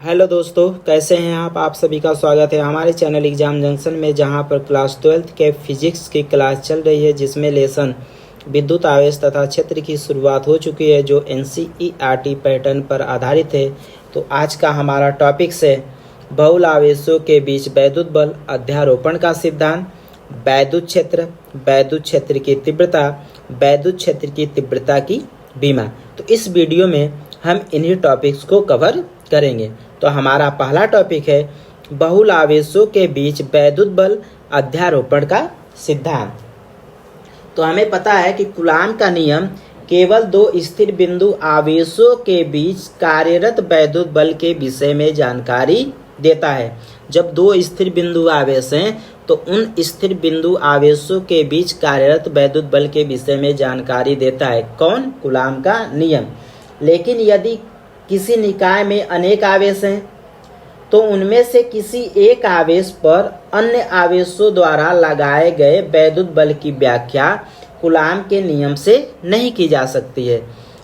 Hello दोस्तों, कैसे हैं आप सभी का स्वागत है हमारे चैनल एग्जाम जंक्शन में, जहां पर क्लास 12th के फिजिक्स की क्लास चल रही है, जिसमें लेसन विद्युत आवेश तथा क्षेत्र की शुरुआत हो चुकी है, जो NCERT पैटर्न पर आधारित है। तो आज का हमारा टॉपिक्स है बहुल आवेशों के बीच वैद्युत बल, अध्यारोपण का सिद्धांत, वैद्युत क्षेत्र की तीव्रता, वैद्युत क्षेत्र की तीव्रता की विमा। तो इस वीडियो में हम इन्हीं टॉपिक्स को कवर करेंगे। तो हमारा पहला टॉपिक है बहुल आवेशों के बीच वैद्युत बल, अध्यारोपण का सिद्धांत। तो हमें पता है कि कूलाम का नियम केवल दो स्थिर बिंदु आवेशों के बीच कार्यरत वैद्युत बल के विषय में जानकारी देता है। जब दो स्थिर बिंदु आवेश हैं तो उन स्थिर बिंदु आवेशों के बीच कार्यरत वैद्युत बल के विषय में जानकारी देता है। कौन? कूलाम का नियम। लेकिन यदि किसी निकाय में अनेक आवेश हैं तो उनमें से किसी एक आवेश पर अन्य आवेशों द्वारा लगाए गए वैद्युत बल की व्याख्या कूलाम के नियम से नहीं की जा सकती है।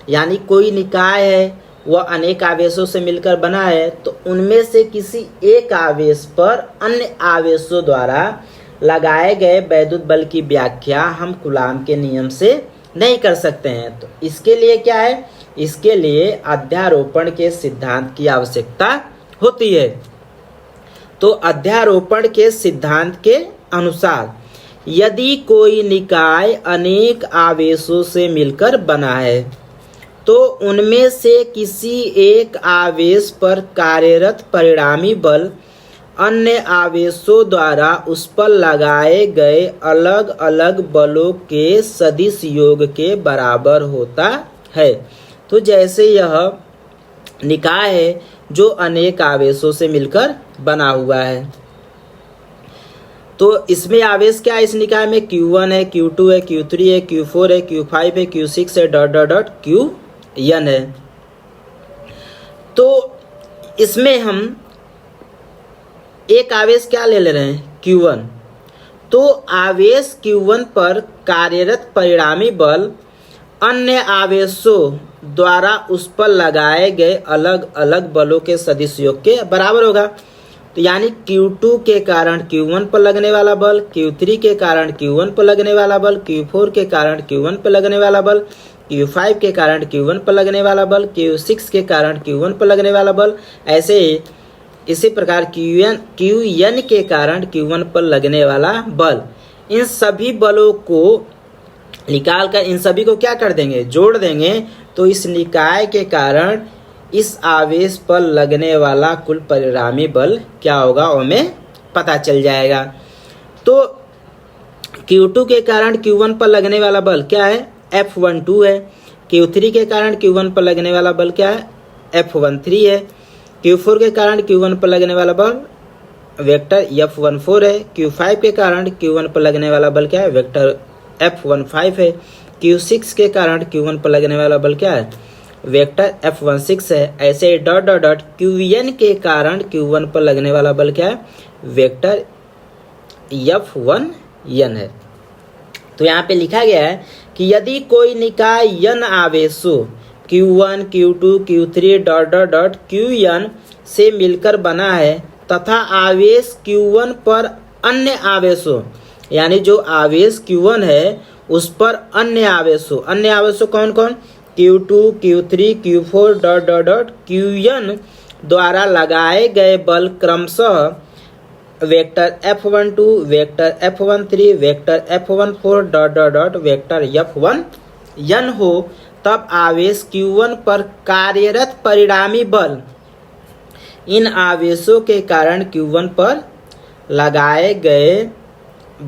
यानी कोई निकाय है, वह अनेक आवेशों से मिलकर बना है, तो उनमें से किसी एक आवेश पर अन्य आवेशों द्वारा लगाए गए वैद्युत बल की व्याख्या हम कूलाम के नियम से नहीं कर सकते हैं। तो इसके लिए क्या है? इसके लिए अध्यारोपण के सिद्धांत की आवश्यकता होती है। तो अध्यारोपण के सिद्धांत के अनुसार यदि कोई निकाय अनेक आवेशों से मिलकर बना है तो उनमें से किसी एक आवेश पर कार्यरत परिणामी बल अन्य आवेशों द्वारा उस पर लगाए गए अलग अलग बलों के सदिश योग के बराबर होता है। तो जैसे यह निकाय है जो अनेक आवेशों से मिलकर बना हुआ है, तो इसमें आवेश क्या है? इस निकाय में Q1 है, Q2 है, Q3 है, Q4 है, Q5 है, Q6 है, Qn है। तो इसमें हम एक आवेश क्या ले रहे हैं? Q1। तो आवेश Q1 पर कार्यरत परिणामी बल अन्य आवेशों द्वारा उस पर लगाए गए अलग अलग बलों के सदिश योग के बराबर होगा। तो यानी Q2 के कारण Q1 पर लगने वाला बल, Q3 के कारण Q1 पर लगने वाला बल, Q4 के कारण Q1 पर लगने वाला बल, Q5 के कारण Q1 पर लगने वाला बल, Q6 के कारण Q1 पर लगने वाला बल, ऐसे ही इसी प्रकार Qn के कारण Q1 पर लगने वाला बल। इन सभी बलों को निकाल कर इन सभी को क्या कर देंगे? जोड़ देंगे। तो इस निकाय के कारण इस आवेश पर लगने वाला कुल परिणामी बल क्या होगा, हमें पता चल जाएगा। तो Q2 के कारण Q1 पर लगने वाला बल क्या है? F12 है। Q3 के कारण Q1 पर लगने वाला बल क्या है? F13 है। Q4 के कारण Q1 पर लगने वाला बल वेक्टर F14 है। Q5 के कारण Q1 पर लगने वाला बल क्या है? वेक्टर F15 है। Q6 के कारण Q1 पर लगने वाला बल क्या है? वेक्टर F16 है। ऐसे Qn के कारण Q1 पर लगने वाला बल क्या है? वेक्टर F1n है। तो यहाँ पे लिखा गया है कि यदि कोई निकाय n आवेशों Q1, Q2, Q3 Qn से मिलकर बना है तथा आवेश Q1 पर अन्य आवेशों, यानी जो आवेश Q1 है उस पर अन्य आवेशों कौन कौन? Q2, Q3, Q4 Qn द्वारा लगाए गए बल क्रमशः vector F12, vector F13, vector F14 vector F1n हो, तब आवेश Q1 पर कार्यरत परिणामी बल इन आवेशों के कारण Q1 पर लगाए गए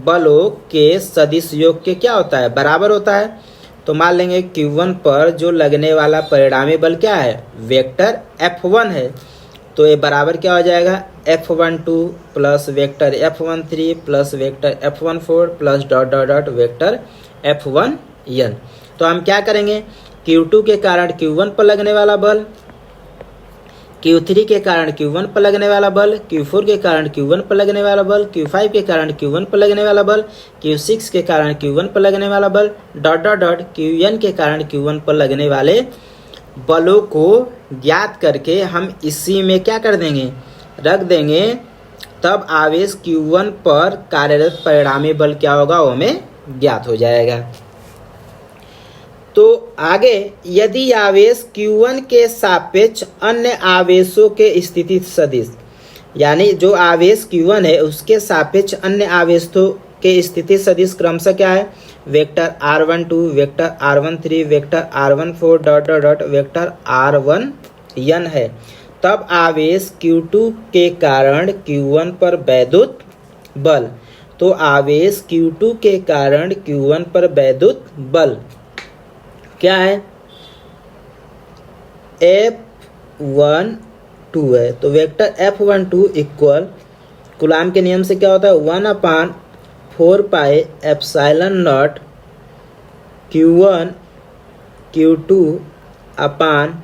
बलों के सदिश योग के क्या होता है? बराबर होता है। तो मान लेंगे Q1 पर जो लगने वाला परिणामी बल क्या है? वेक्टर F1 है। तो ये बराबर क्या हो जाएगा? F12 plus vector F13 plus vector F14 plus vector F1n। तो हम क्या करेंगे? Q2 के कारण Q1 पर लगने वाला बल, Q3 के कारण Q1 पर लगने वाला बल, Q4 के कारण Q1 पर लगने वाला बल, Q5 के कारण Q1 पर लगने वाला बल, Q6 के कारण Q1 पर लगने वाला बल, Qn के कारण Q1 पर लगने वाले बलों को ज्ञात करके हम इसी में क्या कर देंगे, रख देंगे, तब आवेश Q1 पर कार्यरत परिणामी बल क्या होगा, वो हमें ज्ञात हो जाएगा। तो आगे, यदि आवेश Q1 के सापेक्ष अन्य आवेशों के स्थिति सदिश, यानी जो आवेश Q1 है उसके सापेक्ष अन्य आवेशों के स्थिति सदिश क्रमशः क्या है, vector r12, vector r13, vector r14 dot dot dot vector r1n है, तब आवेश Q2 के कारण Q1 पर वैद्युत बल, तो आवेश Q2 के कारण Q1 पर वैद्युत बल क्या है, F12 है। तो वेक्टर F12 इक्वल कूलाम के नियम से क्या होता है, 1/4 pi epsilon not Q1 Q2 upon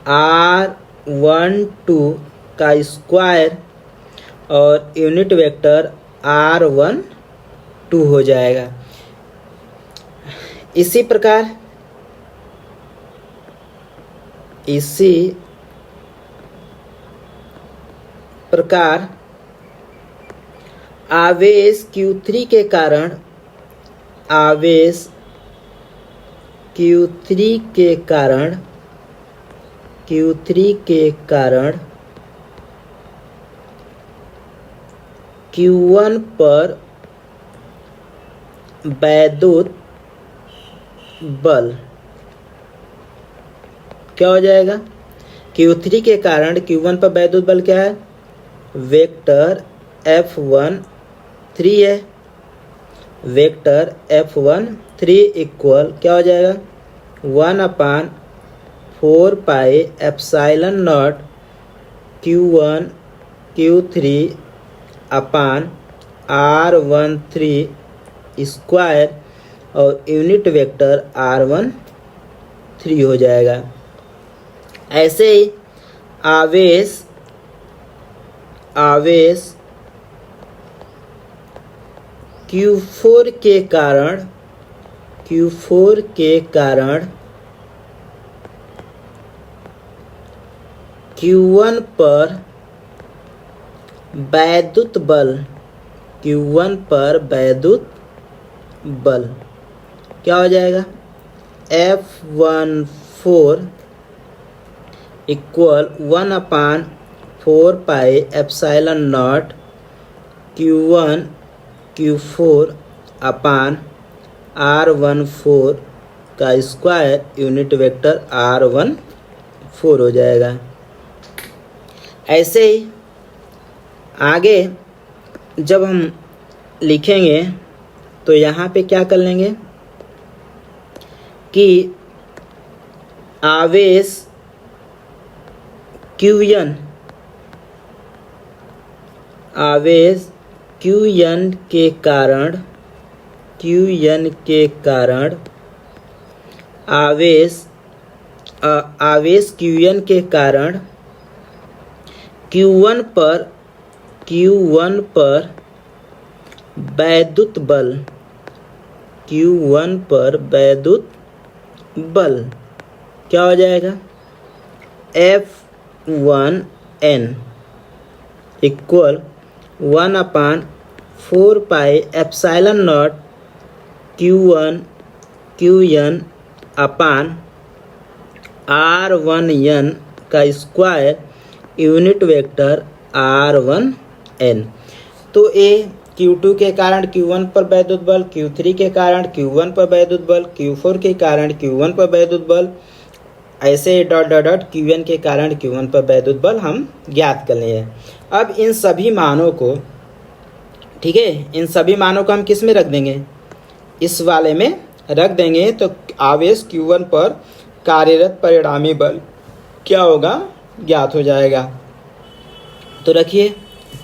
R12 का स्क्वायर और यूनिट वेक्टर R12 हो जाएगा। इसी प्रकार आवेश Q3 के कारण Q1 पर वैद्युत बल क्या हो जाएगा, Q3 के कारण Q1 पर वैद्युत बल क्या है, वेक्टर F13 है, वेक्टर F13 इक्वल क्या हो जाएगा, 1/4 pi epsilon not Q1 Q3 upon R13 square और यूनिट वेक्टर R13 हो जाएगा। ऐसे ही आवेश Q4 के कारण Q1 पर वैद्युत बल क्या हो जाएगा, F14 equal 1/4 pi epsilon not Q1 Q4 upon R14 का स्क्वायर यूनिट वेक्टर R14 हो जाएगा। ऐसे ही आगे जब हम लिखेंगे तो यहाँ पे क्या कर लेंगे कि आवेश Qn के कारण आवेश Qn के कारण Q1 पर वैद्युत बल क्या हो जाएगा, F1n equal 1/4 pi epsilon not Qn upon R1n का स्क्वायर यूनिट वेक्टर R1n। तो ये Q2 के कारण Q1 पर वैद्युत बल, Q3 के कारण Q1 पर वैद्युत बल, Q4 के कारण Q1 पर वैद्युत बल, ऐसे डॉट डॉट डॉट Qn के कारण Q1 पर वैद्युत बल हम ज्ञात कर लिए हैं। अब इन सभी मानों को, ठीक है, इन सभी मानों को हम किस में रख देंगे, इस वाले में रख देंगे, तो आवेश Q1 पर कार्यरत परिणामी बल क्या होगा, ज्ञात हो जाएगा। तो रखिए,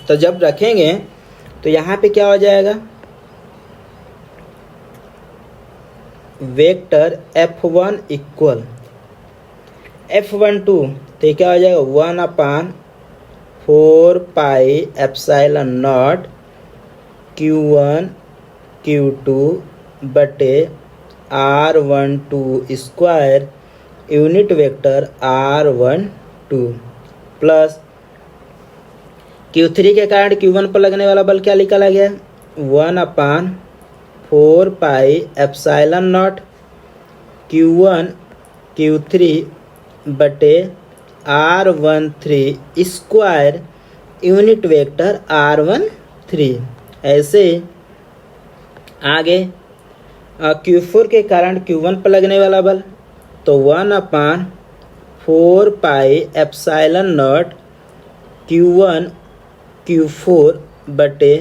तो जब रखेंगे तो यहाँ पे क्या हो जाएगा, वेक्टर F1 इक्वल F12, तो क्या हो जाएगा 1/4 pi epsilon not Q1 Q2 बटे r12 square unit vector r12 plus Q3 के कारण Q1 पर लगने वाला बल क्या निकाला गया? 1/4 pi epsilon not Q1 Q3 बटे r13 square unit vector r13। ऐसे आगे Q4 के कारण Q1 पर लगने वाला बल तो 1/4 pi epsilon not Q1 Q4 बटे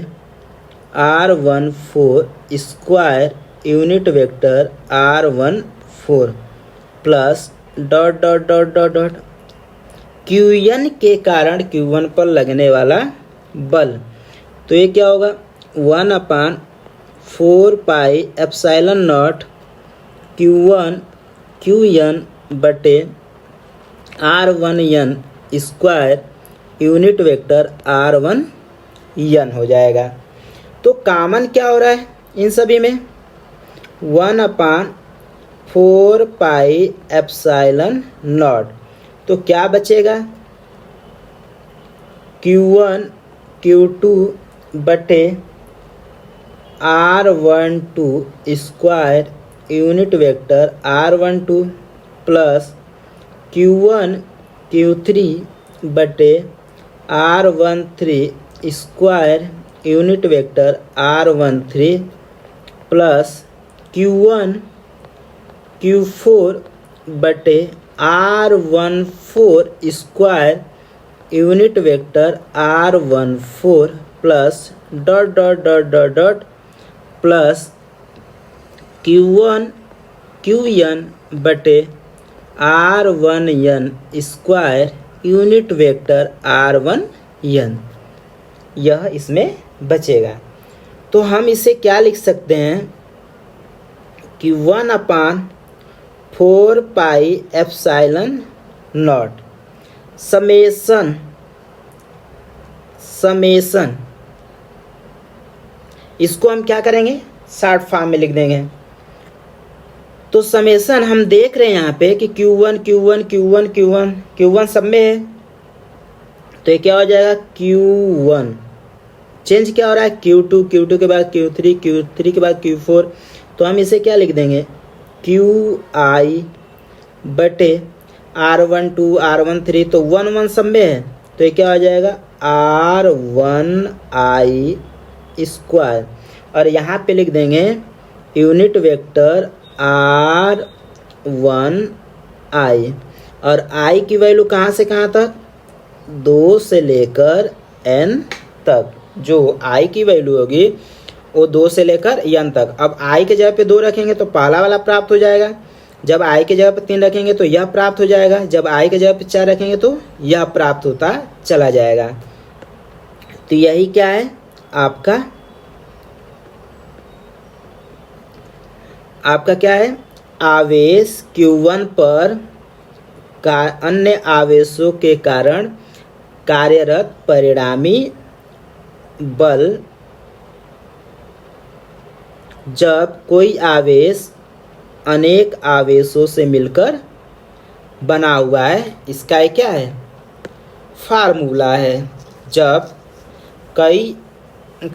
r14 square unit vector r14 plus dot dot dot dot dot Qn के कारण Q1 पर लगने वाला बल तो ये क्या होगा? 1/4 pi epsilon not Q1 Qn बटे r1n square unit vector r1n हो जाएगा। तो कॉमन क्या हो रहा है इन सभी में? 1/4 पाई एप्सिलॉन नॉट तो क्या बचेगा? Q1 Q2 बटे r12 square unit vector r12 plus Q1 Q3 बटे r13 square unit vector r13 plus Q1 Q4 बटे r14 square unit vector r14 plus dot dot dot dot dot plus Q1 Qn बटे r1n square unit vector r1n यह इसमें बचेगा। तो हम इसे क्या लिख सकते हैं कि 1/4 पाई एप्सिलॉन नॉट समेसन इसको हम क्या करेंगे? शॉर्ट फॉर्म में लिख देंगे। तो समेसन हम देख रहे हैं यहाँ पे कि Q1 सब में है तो ये क्या हो जाएगा? Q1 चेंज क्या हो रहा है? Q2 के बाद Q3 के बाद Q4 तो हम इसे क्या लिख देंगे? QI बटे r12 r13 तो 1 सब में है तो ये क्या हो जाएगा? r1I स्क्वायर और यहाँ पे लिख देंगे यूनिट वेक्टर r1I और I की वैल्यू कहाँ से कहाँ तक? 2 से लेकर n तक। जो I की वैल्यू होगी वो 2 से लेकर n तक। अब I के जगह पे 2 रखेंगे तो पहला वाला प्राप्त हो जाएगा। जब I के जगह पे 3 रखेंगे तो यह प्राप्त हो जाएगा। जब I के जगह पे 4 रखेंगे तो यह प्राप्त होता चला जाएगा। तो यही क्या है आपका क्या है? आवेश Q1 पर अन्य आवेशों के कारण कार्यरत परिणामी बल जब कोई आवेश अनेक आवेशों से मिलकर बना हुआ है। इसका क्या है? फार्मूला है। जब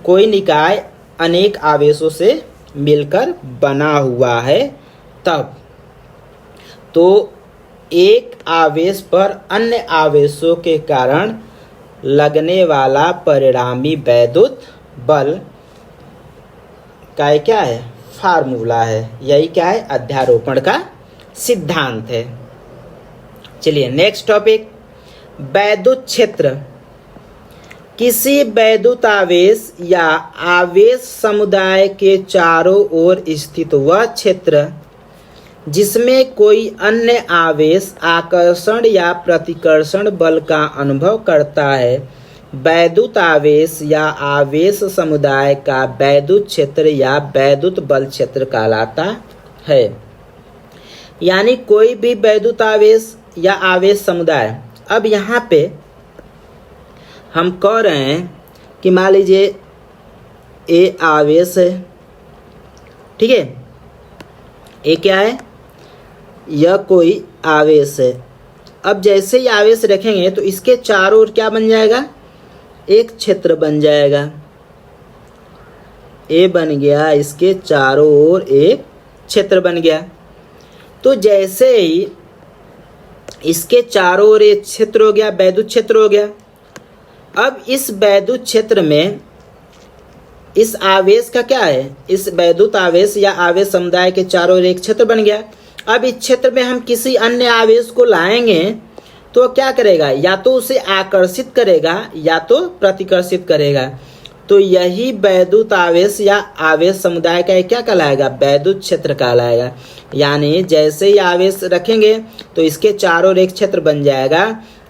कोई निकाय अनेक आवेशों से मिलकर बना हुआ है तब तो एक आवेश पर अन्य आवेशों के कारण लगने वाला परिणामी वैद्युत बल का क्या है? फार्मूला है। यही क्या है? अध्यारोपण का सिद्धांत है। चलिए नेक्स्ट टॉपिक, वैद्युत क्षेत्र। किसी वैद्युत आवेश या आवेश समुदाय के चारों ओर स्थित वह क्षेत्र जिसमें कोई अन्य आवेश आकर्षण या प्रतिकर्षण बल का अनुभव करता है, वैद्युत आवेश या आवेश समुदाय का वैद्युत क्षेत्र या वैद्युत बल क्षेत्र कहलाता है। यानी कोई भी वैद्युत आवेश या आवेश समुदाय। अब यहाँ पे हम कह रहे हैं कि मान लीजिए ए आवेश है, ठीक है, ये क्या है, यह कोई आवेश है। अब जैसे ही आवेश रखेंगे तो इसके चारों ओर क्या बन जाएगा, एक क्षेत्र बन जाएगा। ए बन गया, इसके चारों ओर एक क्षेत्र बन गया। तो जैसे ही इसके चारों ओर एक क्षेत्र हो गया, वैद्युत क्षेत्र हो गया। अब इस वैद्युत क्षेत्र में इस आवेश का क्या है, इस वैद्युत आवेश या आवेश समुदाय के चारों ओर एक क्षेत्र बन गया। अब इस क्षेत्र में हम किसी अन्य आवेश को लाएंगे तो क्या करेगा, या तो उसे आकर्षित करेगा या तो प्रतिकर्षित करेगा। तो यही वैद्युत आवेश या आवेश समुदाय का क्या कहलाएगा, वैद्युत क्षेत्र कहलाएगा। यानी जैसे ही आवेश रखेंगे तो इसके चारों ओर एक क्षेत्र बन जाएगा।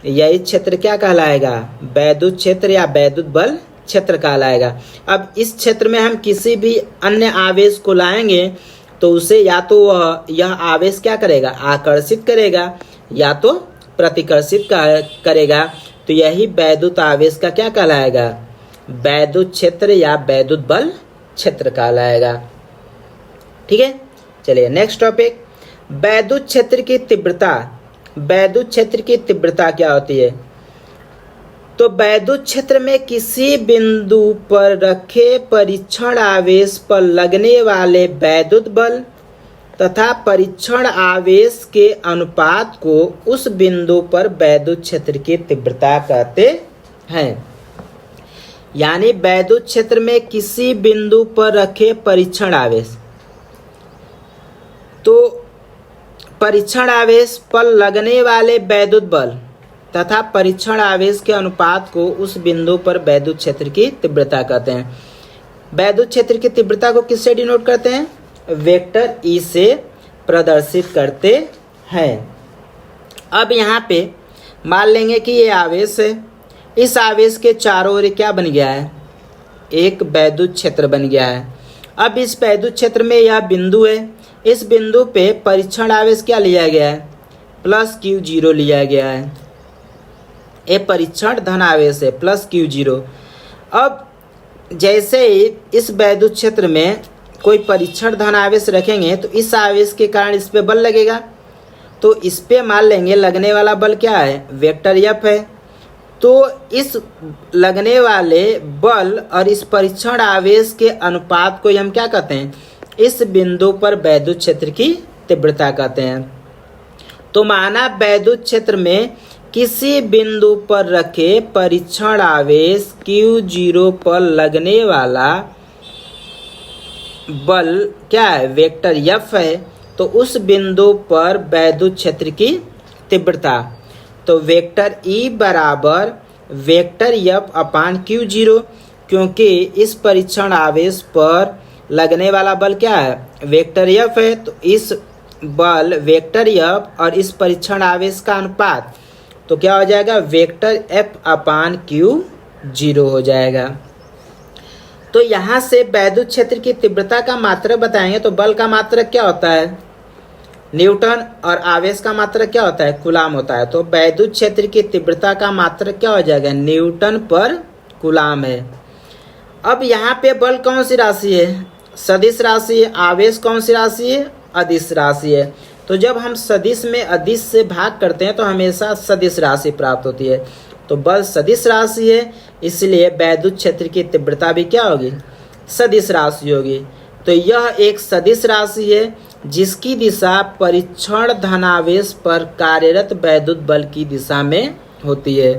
यही क्षेत्र क्या कहलाएगा, वैद्युत क्षेत्र या वैद्युत बल क्षेत्र कहलाएगा। अब इस क्षेत्र में हम किसी भी अन्य आवेश को लाएंगे तो उसे या तो वह यह आवेश क्या करेगा, आकर्षित करेगा या तो प्रतिकर्षित करेगा। तो यही वैद्युत आवेश का क्या कहलाएगा, वैद्युत क्षेत्र या वैद्युत बल क्षेत्र कहलाएगा। ठीक है, चलिए नेक्स्ट टॉपिक, वैद्युत क्षेत्र की तीव्रता। वैद्युत क्षेत्र की तीव्रता क्या होती है, तो वैद्युत क्षेत्र में किसी बिंदु पर रखे परीक्षण आवेश पर लगने वाले वैद्युत बल तथा परीक्षण आवेश के अनुपात को उस बिंदु पर वैद्युत क्षेत्र की तीव्रता कहते हैं। यानी वैद्युत क्षेत्र में किसी बिंदु पर रखे परीक्षण आवेश, तो परीक्षण आवेश पर लगने वाले वैद्युत बल तथा परीक्षण आवेश के अनुपात को उस बिंदु पर वैद्युत क्षेत्र की तीव्रता कहते हैं। वैद्युत क्षेत्र की तीव्रता को किससे डिनोट करते हैं, वेक्टर ई से प्रदर्शित करते हैं। अब यहाँ पे मान लेंगे कि ये आवेश है, इस आवेश के चारों ओर क्या बन गया है, एक वैद्युत क्षेत्र बन गया है। अब इस वैद्युत क्षेत्र में यह बिंदु है, इस बिंदु पे परीक्षण आवेश क्या लिया गया है, +Q0 लिया गया है। ये परीक्षण धन आवेश है +Q0। अब जैसे ही इस वैद्युत क्षेत्र में कोई परीक्षण धन आवेश रखेंगे तो इस आवेश के कारण इस पे बल लगेगा। तो इस पे मान लेंगे लगने वाला बल क्या है, वेक्टर F है। तो इस लगने वाले बल और इस परीक्षण आवेश के अनुपात को हम क्या कहते हैं, इस बिंदु पर वैद्युत क्षेत्र की तीव्रता कहते हैं। तो माना वैद्युत क्षेत्र में किसी बिंदु पर रखे परीक्षण आवेश Q0 पर लगने वाला बल क्या है, वेक्टर F है। तो उस बिंदु पर वैद्युत क्षेत्र की तीव्रता, तो वेक्टर E बराबर वेक्टर F अपान Q0, क्योंकि इस परीक्षण आवेश पर लगने वाला बल क्या है, वेक्टर F है। तो इस बल वेक्टर F और इस परीक्षण आवेश का अनुपात तो क्या हो जाएगा, वेक्टर F अपान Q0 हो जाएगा। तो यहाँ से वैद्युत क्षेत्र की तीव्रता का मात्रक बताएंगे। तो बल का मात्रक क्या होता है, न्यूटन, और आवेश का मात्रक क्या होता है, कूलाम होता है। तो वैद्युत क्षेत्र की तीव्रता का मात्रक क्या हो जाएगा, न्यूटन पर कूलाम है। अब यहाँ पे बल कौन सी राशि है, सदिश राशि है। आवेश कौन सी राशि है, अदिश राशि है। तो जब हम सदिश में अदिश से भाग करते हैं तो हमेशा सदिश राशि प्राप्त होती है। तो बल सदिश राशि है, इसलिए वैद्युत क्षेत्र की तीव्रता भी क्या होगी, सदिश राशि होगी। तो यह एक सदिश राशि है जिसकी दिशा परीक्षण धनावेश पर कार्यरत वैद्युत बल की दिशा में होती है।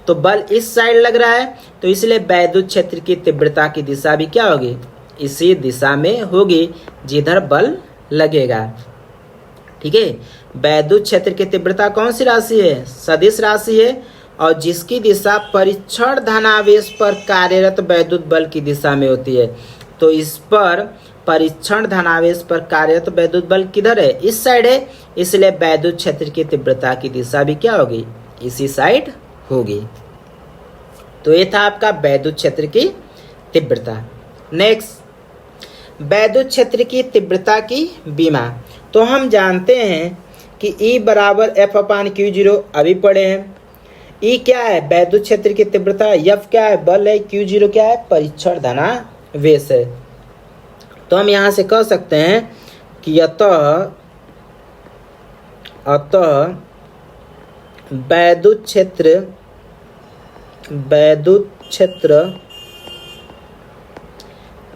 तो बल इस साइड लग रहा है, तो इसलिए वैद्युत क्षेत्र की तीव्रता की दिशा भी क्या होगी, इसी दिशा में होगी जिधर बल लगेगा। ठीक है, वैद्युत क्षेत्र की तीव्रता कौन सी राशि है, सदिश राशि है, और जिसकी दिशा परीक्षण धनावेश पर कार्यरत वैद्युत बल की दिशा में होती है। तो इस पर परीक्षण धनावेश पर कार्यरत वैद्युत बल किधर है, इस साइड है, इसलिए वैद्युत क्षेत्र की तीव्रता की दिशा भी क्या होगी, इसी साइड होगी। तो ये था आपका वैद्युत क्षेत्र की तीव्रता। नेक्स्ट, वैद्युत क्षेत्र की तीव्रता की बीमा। तो हम जानते हैं कि E बराबर F अपान Q0 अभी पढ़े हैं। E क्या है, वैद्युत क्षेत्र की तीव्रता, F क्या है, बल है, Q0 क्या है, परीक्षण धनावेश है। तो हम यहाँ से कह सकते हैं कि अतः वैद्युत क्षेत्र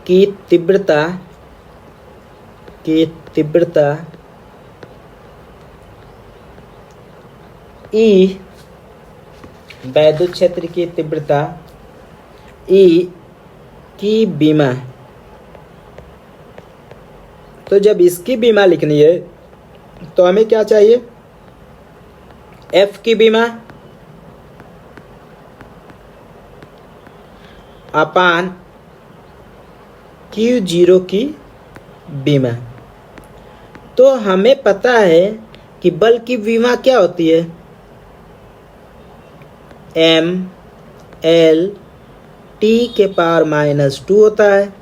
की तीव्रता E, वैद्युत क्षेत्र की तीव्रता E की बीमा। तो जब इसकी बीमा लिखनी है तो हमें क्या चाहिए? F की बीमा अपान Q0 की बीमा। तो हमें पता है कि बल की बीमा क्या होती है? M L T के पावर -2 होता है,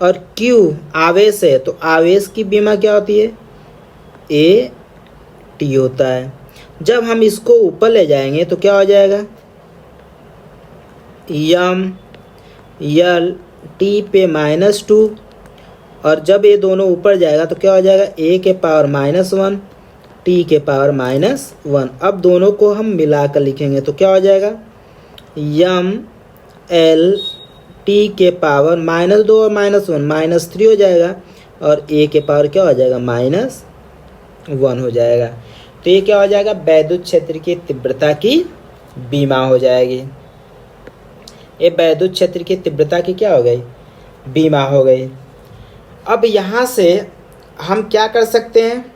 और Q आवेश है तो आवेश की बीमा क्या होती है? A T होता है। जब हम इसको ऊपर ले जाएंगे तो क्या हो जाएगा? M L T पे -2, और जब ये दोनों ऊपर जाएगा तो क्या हो जाएगा? A के पावर -1 T के पावर -1। अब दोनों को हम मिलाकर लिखेंगे तो क्या हो जाएगा? M L T के पावर -2 और -1 -3 हो जाएगा, और A के पावर क्या हो जाएगा? -1 हो जाएगा। तो ये क्या हो जाएगा? वैद्युत क्षेत्र की तीव्रता की बीमा हो जाएगी। ये वैद्युत क्षेत्र की तीव्रता की क्या हो गई? बीमा हो गई। अब यहाँ से हम क्या कर सकते हैं?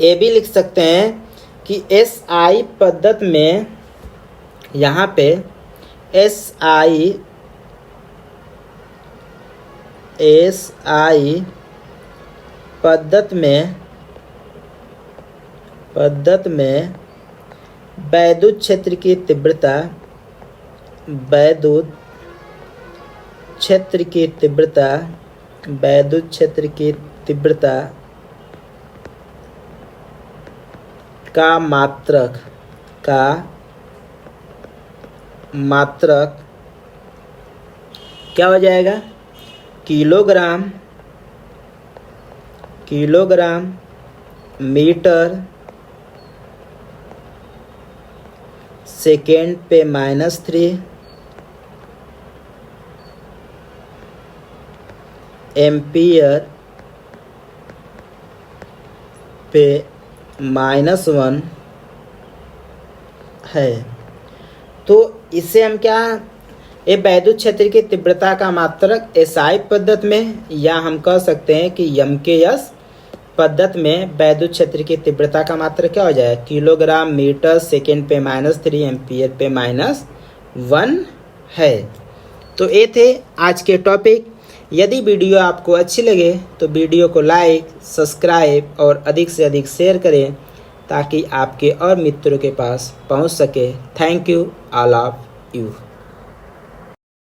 ये भी लिख सकते हैं कि SI पद्धति में, यहाँ पे SI पद्धति में वैद्युत क्षेत्र की तीव्रता का मात्रक क्या हो जाएगा? किलोग्राम मीटर सेकेंड पे -3, एम्पियर पे -1 है। तो इससे हम क्या, ये वैद्युत क्षेत्र की तीव्रता का मात्रक SI पद्धति में, या हम कह सकते हैं कि MKS पद्धति में वैद्युत क्षेत्र की तीव्रता का मात्रक क्या हो जाएगा? किलोग्राम मीटर सेकेंड पे -3 एम्पियर पे -1 है। तो ये थे आज के टॉपिक। यदि वीडियो आपको अच्छी लगे तो वीडियो को लाइक, सब्सक्राइब और अधिक से अधिक शेयर करें, ताकि आपके और मित्रों के पास पहुंच सके। Thank you all of you.